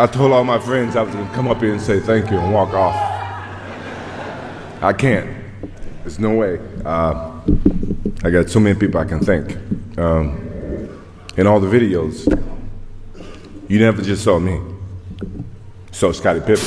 I told all my friends I was gonna come up here and say thank you and walk off. I can't. There's no way. I got so many people I can thank. In all the videos, you never just saw me. You saw Scottie Pippen.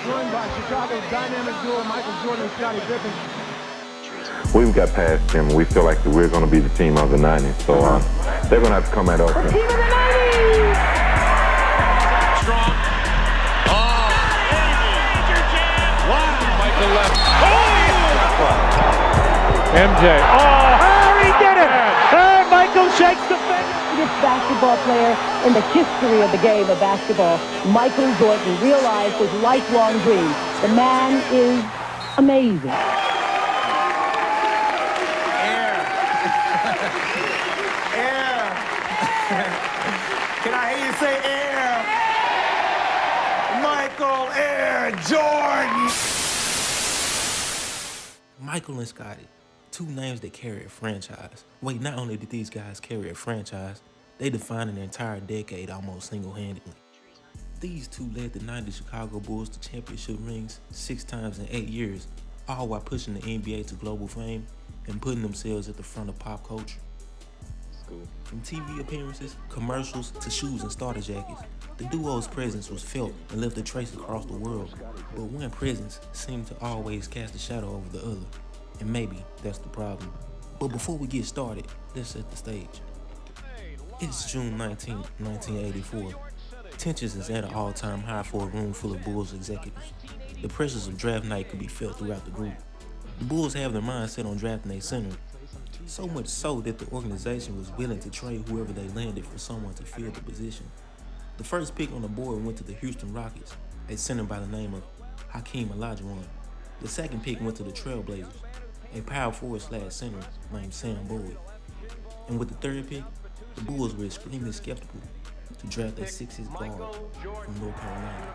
Joined by Chicago's dynamic duo, Michael Jordan and Scottie Pippen. We've got past them. We feel like we're going to be the team of the 90s. So they're going to have to come at us. The team of the 90s! Strong. Oh, major jam. Wow. Michael left. Oh! MJ. Oh, he did it! And Michael shakes the fence. Greatest basketball player in the history of the game of basketball, Michael Jordan, realized his lifelong dream. The man is amazing. Can I hear you say air? Michael Air Jordan! Michael and Scottie, two names that carry a franchise. Wait, not only did these guys carry a franchise, they defined an entire decade almost single-handedly. These two led the 90 Chicago Bulls to championship rings 6 times in 8 years, all while pushing the NBA to global fame and putting themselves at the front of pop culture. From TV appearances, commercials, to shoes and starter jackets, the duo's presence was felt and left a trace across the world. But one presence seemed to always cast a shadow over the other, and maybe that's the problem. But before we get started, let's set the stage. It's June 19, 1984. Tensions is at an all-time high for a room full of Bulls executives. The pressures of draft night could be felt throughout the group. The Bulls have their mind set on drafting a center, so much so that the organization was willing to trade whoever they landed for someone to fill the position. The first pick on the board went to the Houston Rockets, a center by the name of Hakeem Olajuwon. The second pick went to the Trailblazers, a power forward/center named Sam Bowie. And with the third pick, the Bulls were extremely skeptical to draft a 6'6" guard from North Carolina,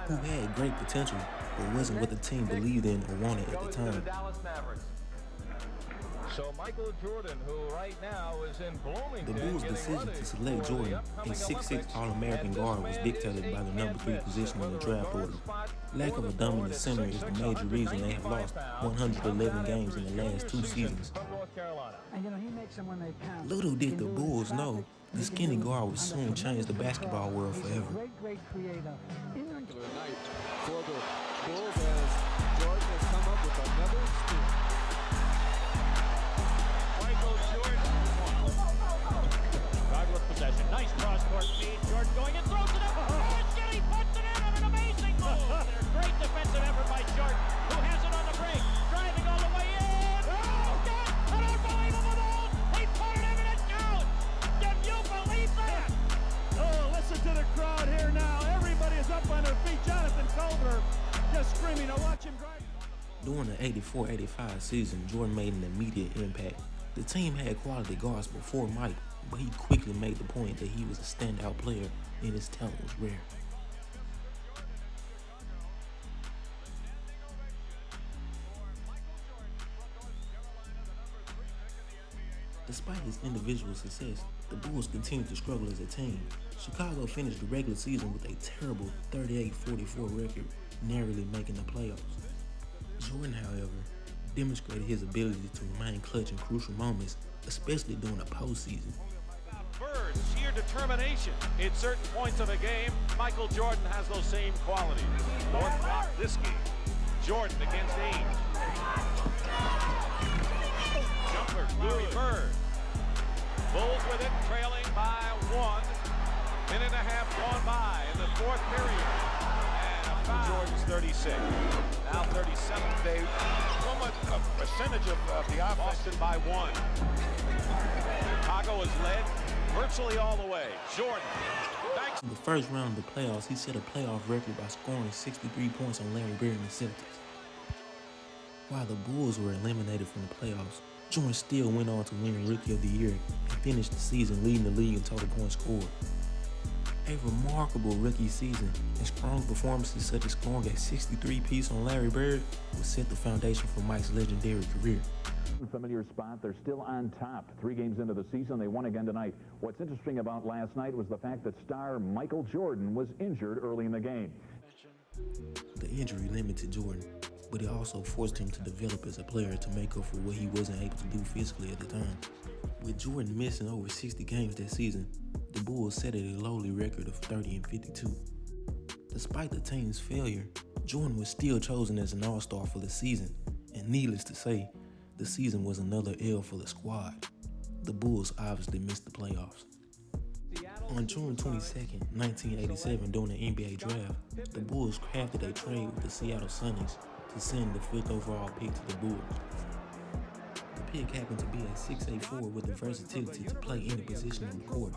who had great potential but wasn't what the team believed in or wanted at the time. So Michael Jordan, who right now is in Bloomington. The Bulls' decision to select Jordan, a 6'6" All-American guard, was dictated by the number 3 position in the draft order. Lack of a dominant center is the major reason they have lost 111 games in the last 2 seasons. Little did the Bulls know, the skinny guard would soon change the basketball world forever. Great creator. Night for the Bulls as Jordan has come up with another scoop. Michael Jordan. Guard with possession. Nice cross-court feed. Jordan going and throws it up. And Skinny puts it in on an amazing move. There's great defensive effort by Jordan, who has it on the break. Driving all the way in. Oh, God! An unbelievable move. He put it in and it counts. Can you believe that? Oh, listen to the crowd here now. Everybody is up on their feet. Jonathan Culver just screaming. Now watch him drive. During the 84-85 season, Jordan made an immediate impact. The team had quality guards before Mike, but he quickly made the point that he was a standout player and his talent was rare. Despite his individual success, the Bulls continued to struggle as a team. Chicago finished the regular season with a terrible 38-44 record, narrowly making the playoffs. Jordan, however, demonstrated his ability to remain clutch in crucial moments, especially during the postseason. Birds, sheer determination. In certain points of a game, Michael Jordan has those same qualities. North block this game. Jordan against Ainge. Jumper, Larry Bird. Bulls with it, trailing by 1. Minute and a half gone by in the 4th period. And a foul. Jordan's 36. Now 37. They so much a percentage of the offense. Boston by 1. Chicago is led virtually all the way. Jordan. Thanks. In the first round of the playoffs, he set a playoff record by scoring 63 points on Larry Bird and the Celtics. While the Bulls were eliminated from the playoffs, Jordan still went on to win Rookie of the Year and finished the season leading the league in total points scored. A remarkable rookie season and strong performances such as scoring a 63-piece on Larry Bird would set the foundation for Mike's legendary career. Unfamiliar spot. They're still on top. 3 games into the season. They won again tonight. What's interesting about last night was the fact that star Michael Jordan was injured early in the game. The injury limited Jordan, but it also forced him to develop as a player to make up for what he wasn't able to do physically at the time. With Jordan missing over 60 games that season, the Bulls set at a lowly record of 30-52. Despite the team's failure, Jordan was still chosen as an all-star for the season, and needless to say, the season was another L for the squad. The Bulls obviously missed the playoffs. On June 22nd, 1987, during the NBA draft, the Bulls crafted a trade with the Seattle Sonics to send the 5th overall pick to the Bulls. The pick happened to be a 6'8" forward with the versatility to play any position on the court.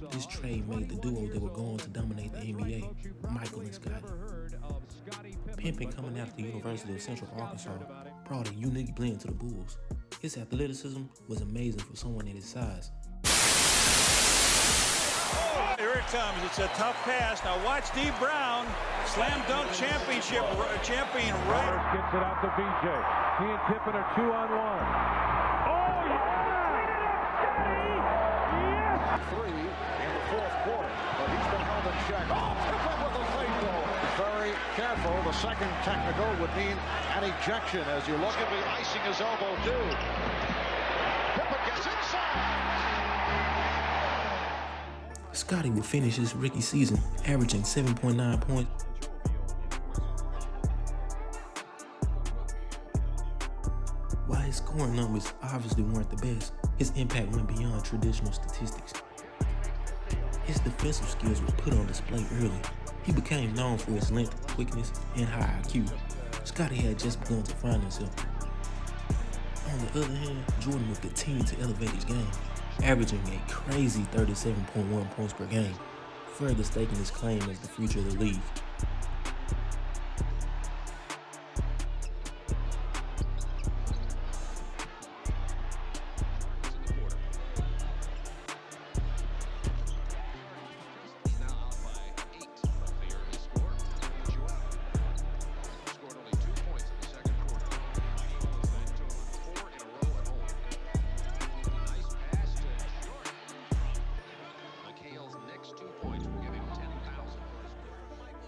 This trade made the duo that were going to dominate the NBA, Michael and Scottie. Pippen, coming out of the University of Central Arkansas, brought a unique blend to the Bulls. His athleticism was amazing for someone at his size. Here it comes. It's a tough pass. Now watch Steve Brown, slam dunk champion right. Gets it out to BJ. He and Pippen are 2-on-1. Oh, yeah! Yes! 3 in the 4th quarter, but he's been held in check. Oh, Pippen with the free throw. Very careful. The second technical would mean an ejection as you look at the icing his elbow too. Pippen gets inside. Scottie would finish his rookie season averaging 7.9 points. While his scoring numbers obviously weren't the best, his impact went beyond traditional statistics. His defensive skills were put on display early. He became known for his length, quickness, and high IQ. Scottie had just begun to find himself. On the other hand, Jordan would continue to elevate his game, averaging a crazy 37.1 points per game, further staking his claim as the future of the league.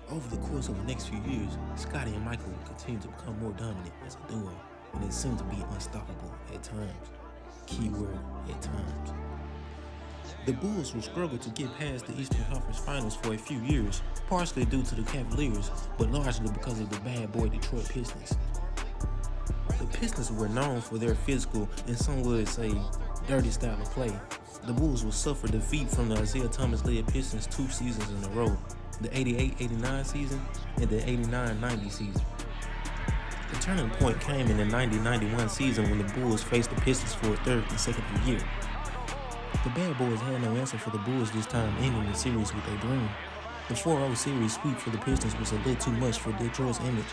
Over the course of the next few years, Scottie and Michael would continue to become more dominant as a duo, and it seemed to be unstoppable at times. Keyword, at times. The Bulls would struggle to get past the Eastern Conference Finals for a few years, partially due to the Cavaliers, but largely because of the bad boy Detroit Pistons. The Pistons were known for their physical and some would say dirty style of play. The Bulls would suffer defeat from the Isaiah Thomas-led Pistons 2 seasons in a row, the 88-89 season and the 89-90 season. The turning point came in the 90-91 season when the Bulls faced the Pistons for a 3rd consecutive year. The Bad Boys had no answer for the Bulls this time, ending the series with a dream. The 4-0 series sweep for the Pistons was a little too much for Detroit's image.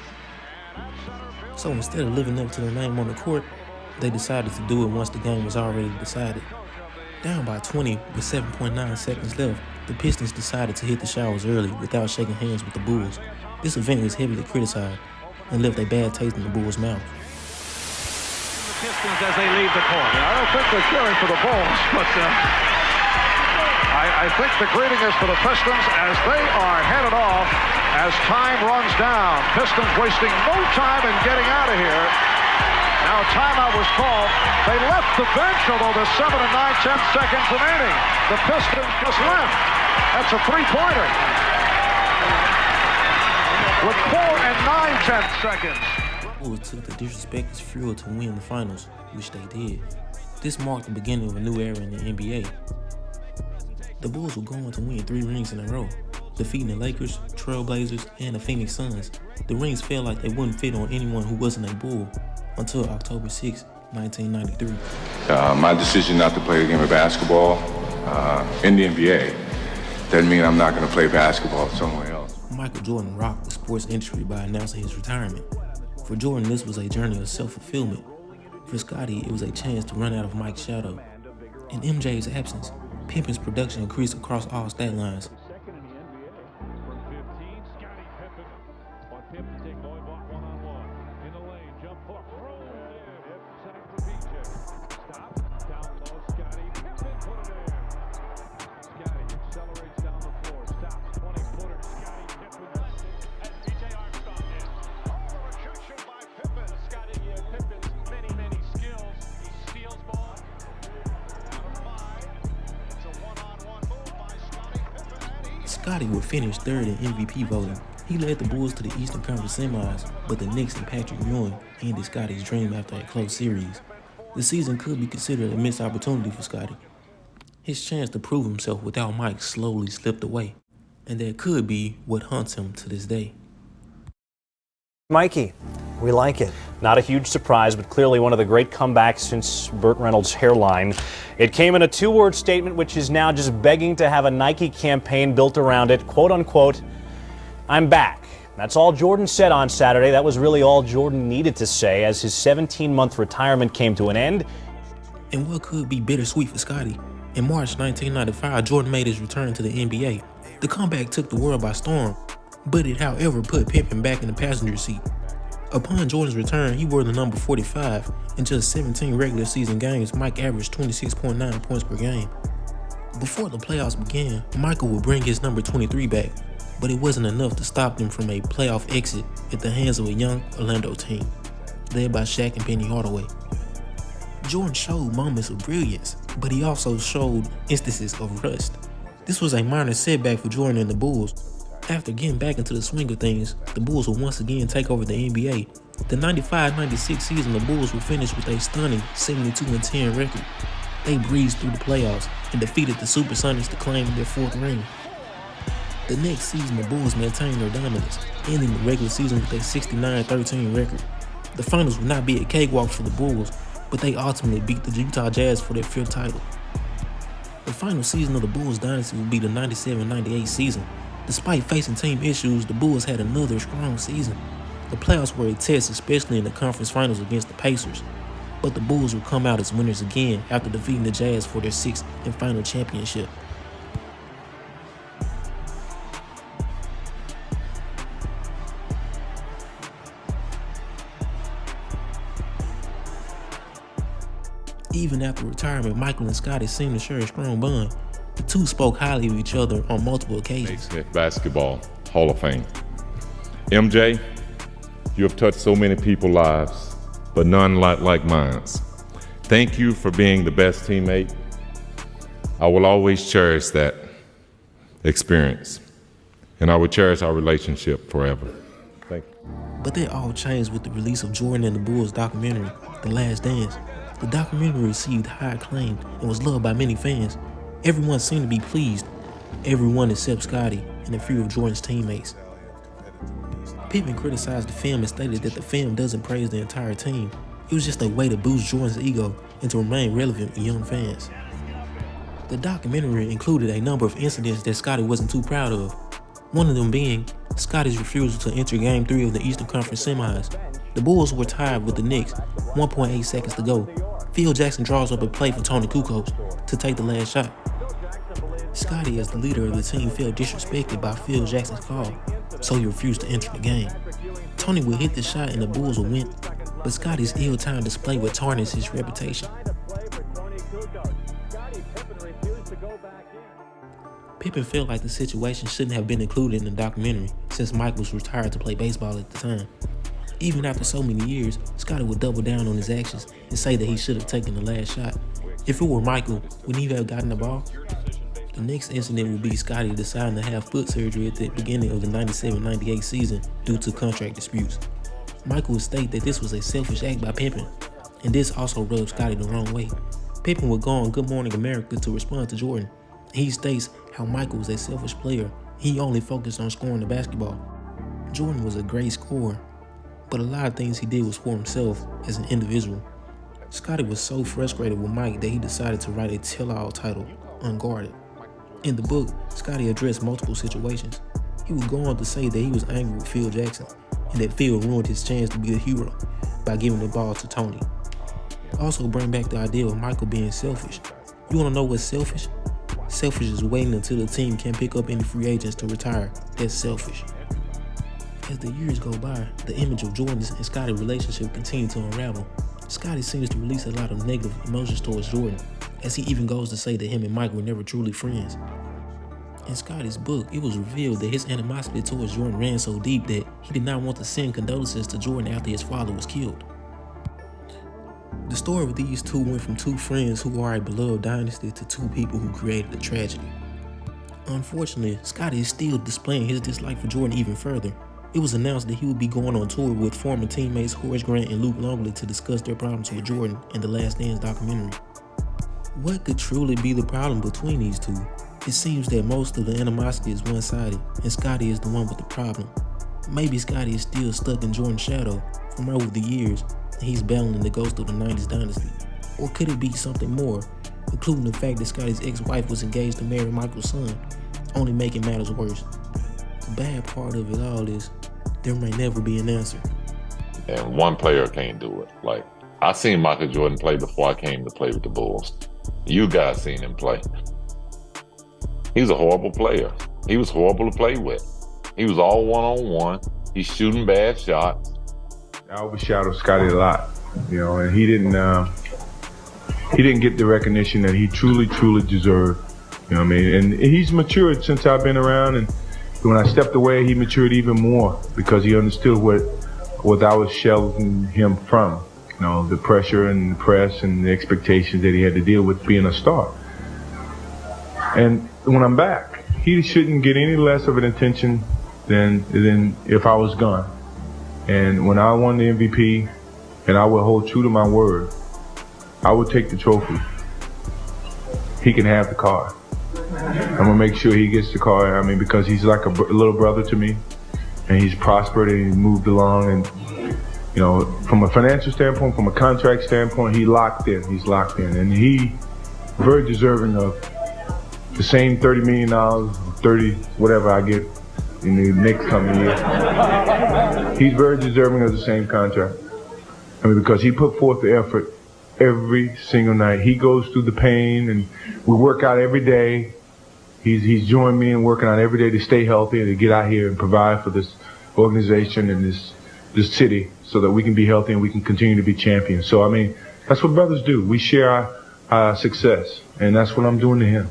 So instead of living up to their name on the court, they decided to do it once the game was already decided. Down by 20 with 7.9 seconds left, the Pistons decided to hit the showers early without shaking hands with the Bulls. This event was heavily criticized and left a bad taste in the Bulls' mouth. The Pistons as they leave the court. I don't think they're cheering for the Bulls, but I think the greeting is for the Pistons as they are headed off as time runs down. Pistons wasting no time in getting out of here. Now a timeout was called. They left the bench, although there's 7 and 9/10 seconds remaining. The Pistons just left. That's a three-pointer. With 4 and 9/10 seconds. The Bulls took the disrespect as fuel to win the finals, which they did. This marked the beginning of a new era in the NBA. The Bulls were going to win 3 rings in a row, defeating the Lakers, Trailblazers, and the Phoenix Suns. The rings felt like they wouldn't fit on anyone who wasn't a Bull until October 6, 1993. My decision not to play the game of basketball in the NBA doesn't mean I'm not going to play basketball somewhere else. Michael Jordan rocked the sports industry by announcing his retirement. For Jordan, this was a journey of self-fulfillment. For Scottie, it was a chance to run out of Mike's shadow. In MJ's absence, Pippen's production increased across all stat lines. Second in the NBA from 15. Scottie Pippen. On Pippen to take Lloyd one-on-one. In the lane, jump hook. Rolled in. Inside for BJ. Scottie would finish third in MVP voting. He led the Bulls to the Eastern Conference semis, but the Knicks and Patrick Ewing ended Scottie's dream after a close series. The season could be considered a missed opportunity for Scottie. His chance to prove himself without Mike slowly slipped away, and that could be what haunts him to this day. Mikey, we like it. Not a huge surprise, but clearly one of the great comebacks since Burt Reynolds' hairline. It came in a two-word statement, which is now just begging to have a Nike campaign built around it. Quote unquote, "I'm back." That's all Jordan said on Saturday. That was really all Jordan needed to say as his 17-month retirement came to an end. And what could be bittersweet for Scottie? In March 1995, Jordan made his return to the NBA. The comeback took the world by storm, but it, however, put Pippen back in the passenger seat. Upon Jordan's return, he wore the number 45. In just 17 regular season games, Mike averaged 26.9 points per game. Before the playoffs began, Michael would bring his number 23 back, but it wasn't enough to stop them from a playoff exit at the hands of a young Orlando team, led by Shaq and Penny Hardaway. Jordan showed moments of brilliance, but he also showed instances of rust. This was a minor setback for Jordan and the Bulls. After getting back into the swing of things, the Bulls would once again take over the NBA. The 95-96 season, the Bulls would finish with a stunning 72-10 record. They breezed through the playoffs and defeated the Supersonics to claim their fourth ring. The next season, the Bulls maintained their dominance, ending the regular season with a 69-13 record. The finals would not be a cakewalk for the Bulls, but they ultimately beat the Utah Jazz for their fifth title. The final season of the Bulls dynasty would be the 97-98 season. Despite facing team issues, the Bulls had another strong season. The playoffs were a test, especially in the conference finals against the Pacers. But the Bulls would come out as winners again after defeating the Jazz for their sixth and final championship. Even after retirement, Michael and Scottie seemed to share a strong bond. The two spoke highly of each other on multiple occasions. Basketball Hall of Fame. MJ, you have touched so many people's lives, but none like mine. Thank you for being the best teammate. I will always cherish that experience, and I will cherish our relationship forever. Thank you. But that all changed with the release of Jordan and the Bulls documentary, The Last Dance. The documentary received high acclaim and was loved by many fans. Everyone seemed to be pleased, everyone except Scottie and a few of Jordan's teammates. Pippen criticized the film and stated that the film doesn't praise the entire team. It was just a way to boost Jordan's ego and to remain relevant with young fans. The documentary included a number of incidents that Scottie wasn't too proud of. One of them being Scottie's refusal to enter Game 3 of the Eastern Conference semis. The Bulls were tied with the Knicks, 1.8 seconds to go. Phil Jackson draws up a play for Tony Kukoc to take the last shot. Scottie, as the leader of the team, felt disrespected by Phil Jackson's call, so he refused to enter the game. Tony would hit the shot and the Bulls would win, but Scottie's ill-timed display would tarnish his reputation. Pippen felt like the situation shouldn't have been included in the documentary since Mike was retired to play baseball at the time. Even after so many years, Scottie would double down on his actions and say that he should have taken the last shot. If it were Michael, would he have gotten the ball? The next incident would be Scottie deciding to have foot surgery at the beginning of the 97-98 season due to contract disputes. Michael would state that this was a selfish act by Pippen, and this also rubbed Scottie the wrong way. Pippen would go on Good Morning America to respond to Jordan. He states how Michael was a selfish player. He only focused on scoring the basketball. Jordan was a great scorer, but a lot of things he did was for himself as an individual. Scottie was so frustrated with Mike that he decided to write a tell-all titled Unguarded. In the book, Scottie addressed multiple situations. He would go on to say that he was angry with Phil Jackson and that Phil ruined his chance to be a hero by giving the ball to Tony. Also bring back the idea of Michael being selfish. You want to know what's selfish? Selfish is waiting until the team can't pick up any free agents to retire. That's selfish. As the years go by, the image of Jordan's and Scottie's relationship continued to unravel. Scottie seems to release a lot of negative emotions towards Jordan, as he even goes to say that him and Mike were never truly friends. In Scottie's book, it was revealed that his animosity towards Jordan ran so deep that he did not want to send condolences to Jordan after his father was killed. The story of these two went from two friends who are a beloved dynasty to two people who created a tragedy. Unfortunately, Scottie is still displaying his dislike for Jordan even further. It was announced that he would be going on tour with former teammates Horace Grant and Luke Longley to discuss their problems with Jordan in the Last Dance documentary. What could truly be the problem between these two? It seems that most of the animosity is one-sided, and Scottie is the one with the problem. Maybe Scottie is still stuck in Jordan's shadow from over the years, and he's battling the ghost of the 90s Dynasty. Or could it be something more, including the fact that Scottie's ex-wife was engaged to marry Michael's son, only making matters worse? The bad part of it all is there may never be an answer. And one player can't do it. Like, I seen Michael Jordan play before I came to play with the Bulls. You guys seen him play. He's a horrible player. He was horrible to play with. He was all one-on-one. He's shooting bad shots. I overshadowed Scottie a lot, and he didn't get the recognition that he truly deserved. You know what I mean? And he's matured since I've been around, and when I stepped away, he matured even more because he understood what I was shelving him from. The pressure and the press and the expectations that he had to deal with being a star. And when I'm back, he shouldn't get any less of an attention than if I was gone. And when I won the MVP, and I would hold true to my word, I would take the trophy. He can have the car. I'm gonna make sure he gets the car. Because he's like a little brother to me, and he's prospered and he's moved along. And from a financial standpoint, from a contract standpoint, he's locked in, and he's very deserving of the same $30 million, 30 whatever I get in the next coming year. He's very deserving of the same contract. Because he put forth the effort every single night. He goes through the pain, and we work out every day. He's joined me in working out every day to stay healthy and to get out here and provide for this organization and this city so that we can be healthy and we can continue to be champions. So, that's what brothers do. We share our success, and that's what I'm doing to him.